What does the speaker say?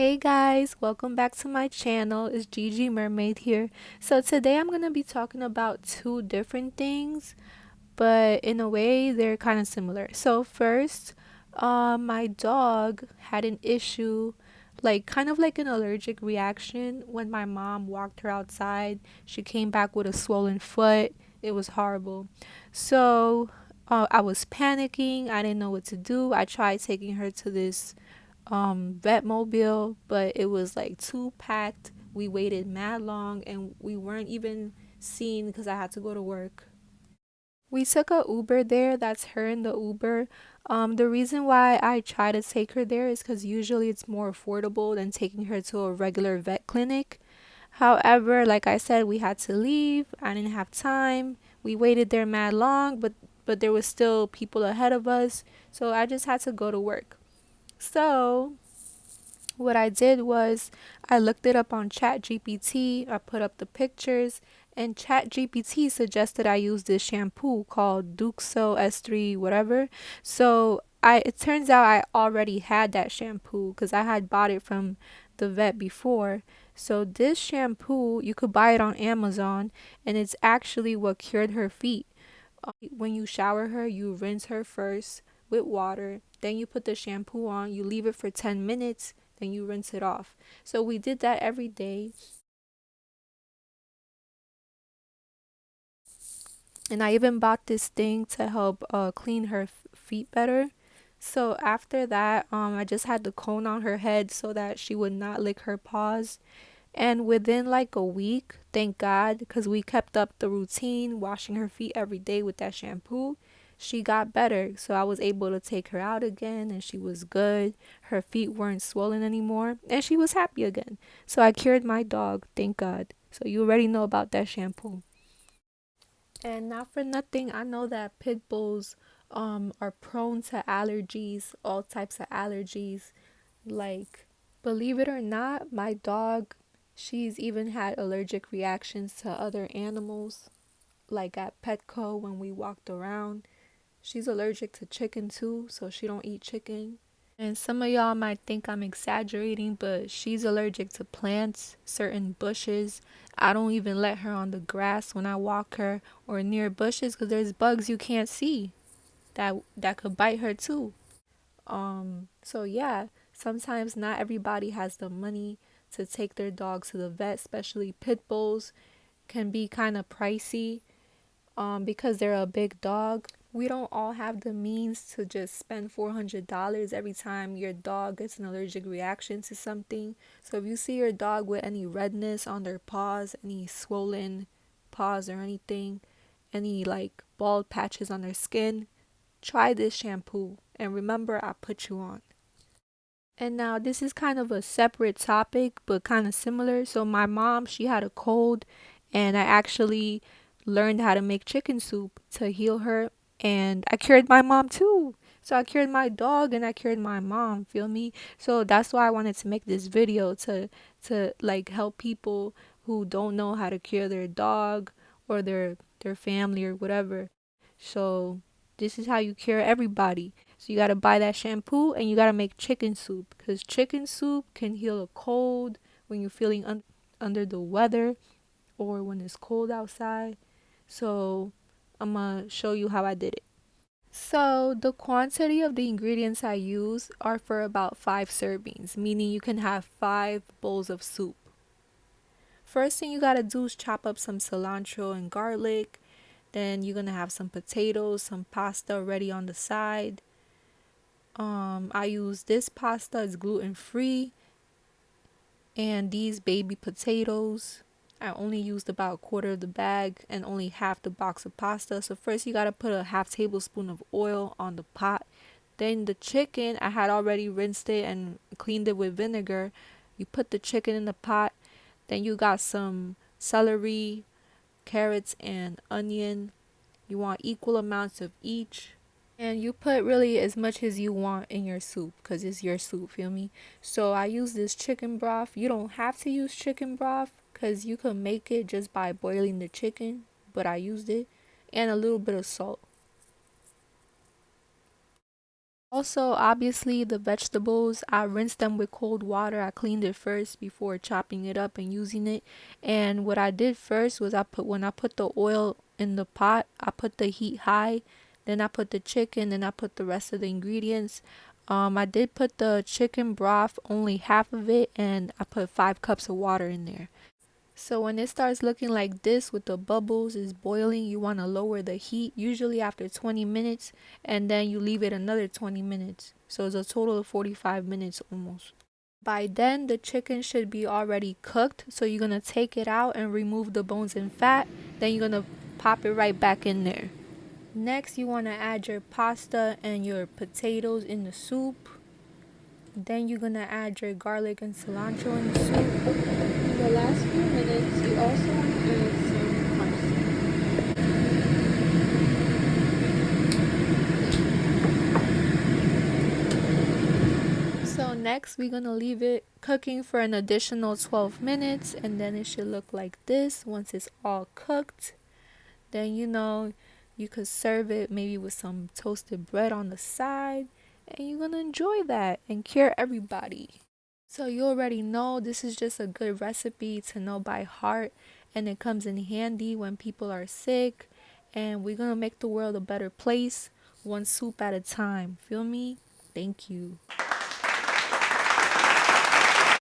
Hey guys, welcome back to my channel. It's Gigi Mermaid here. So today I'm going to be talking about two different things, but in a way they're kind of similar. So first, my dog had an issue, like kind of like an allergic reaction when my mom walked her outside. She came back with a swollen foot. It was horrible. So I was panicking. I didn't know what to do. I tried taking her to this Vetmobile, but it was like too packed. We waited mad long and we weren't even seen because I had to go to work. We took a Uber there. That's her in the Uber. The reason why I try to take her there is because usually it's more affordable than taking her to a regular vet clinic. However, like I said, we had to leave. I didn't have time. We waited there mad long, but there was still people ahead of us, so I just had to go to work. So what I did was I looked it up on ChatGPT. I put up the pictures, and ChatGPT suggested I use this shampoo called Duxo S3 whatever. So it turns out I already had that shampoo because I had bought it from the vet before. So this shampoo, you could buy it on Amazon, and it's actually what cured her feet. When you shower her, you rinse her first with water, then you put the shampoo on, you leave it for 10 minutes, then you rinse it off. So we did that every day. And I even bought this thing to help clean her feet better. So after that, I just had the cone on her head so that she would not lick her paws. And within like a week, thank God, because we kept up the routine, washing her feet every day with that shampoo, she got better. So I was able to take her out again and she was good. Her feet weren't swollen anymore and she was happy again. So I cured my dog, thank God. So you already know about that shampoo. And not for nothing, I know that pit bulls are prone to allergies, all types of allergies. Like, believe it or not, my dog, she's even had allergic reactions to other animals, like at Petco when we walked around. She's allergic to chicken too, so she don't eat chicken. And some of y'all might think I'm exaggerating, but she's allergic to plants, certain bushes. I don't even let her on the grass when I walk her or near bushes because there's bugs you can't see that could bite her too. So yeah, sometimes not everybody has the money to take their dog to the vet, especially pit bulls can be kind of pricey because they're a big dog. We don't all have the means to just spend $400 every time your dog gets an allergic reaction to something. So if you see your dog with any redness on their paws, any swollen paws or anything, any like bald patches on their skin, try this shampoo and remember I put you on. And now this is kind of a separate topic, but kind of similar. So my mom, she had a cold, and I actually learned how to make chicken soup to heal her. And I cured my mom too. So I cured my dog and I cured my mom, feel me? So that's why I wanted to make this video to like help people who don't know how to cure their dog or their family or whatever. So this is how you cure everybody. So you gotta buy that shampoo and you gotta make chicken soup because chicken soup can heal a cold when you're feeling under the weather or when it's cold outside. So I'm gonna show you how I did it. So the quantity of the ingredients I use are for about 5 servings, meaning you can have 5 bowls of soup. First thing you gotta do is chop up some cilantro and garlic. Then you're gonna have some potatoes, some pasta ready on the side. I use this pasta, it's gluten free, and these baby potatoes. I only used about a quarter of the bag and only half the box of pasta. So first you gotta put a half tablespoon of oil on the pot. Then the chicken, I had already rinsed it and cleaned it with vinegar. You put the chicken in the pot. Then you got some celery, carrots, and onion. You want equal amounts of each. And you put really as much as you want in your soup because it's your soup, feel me? So I use this chicken broth. You don't have to use chicken broth because you can make it just by boiling the chicken, but I used it. And a little bit of salt. Also, obviously, the vegetables, I rinsed them with cold water. I cleaned it first before chopping it up and using it. And what I did first was when I put the oil in the pot, I put the heat high. Then I put the chicken, then I put the rest of the ingredients. I did put the chicken broth, only half of it, and I put 5 cups of water in there. So when it starts looking like this with the bubbles is boiling, you want to lower the heat, usually after 20 minutes, and then you leave it another 20 minutes. So it's a total of 45 minutes almost. By then, the chicken should be already cooked. So you're going to take it out and remove the bones and fat. Then you're going to pop it right back in there. Next, you want to add your pasta and your potatoes in the soup. Then you're going to add your garlic and cilantro in the soup. In the last few minutes, you also want to add some parsley. So next, we're going to leave it cooking for an additional 12 minutes, and then it should look like this once it's all cooked. Then you could serve it maybe with some toasted bread on the side, and you're going to enjoy that and cure everybody. So you already know this is just a good recipe to know by heart, and it comes in handy when people are sick, and we're going to make the world a better place one soup at a time. Feel me? Thank you.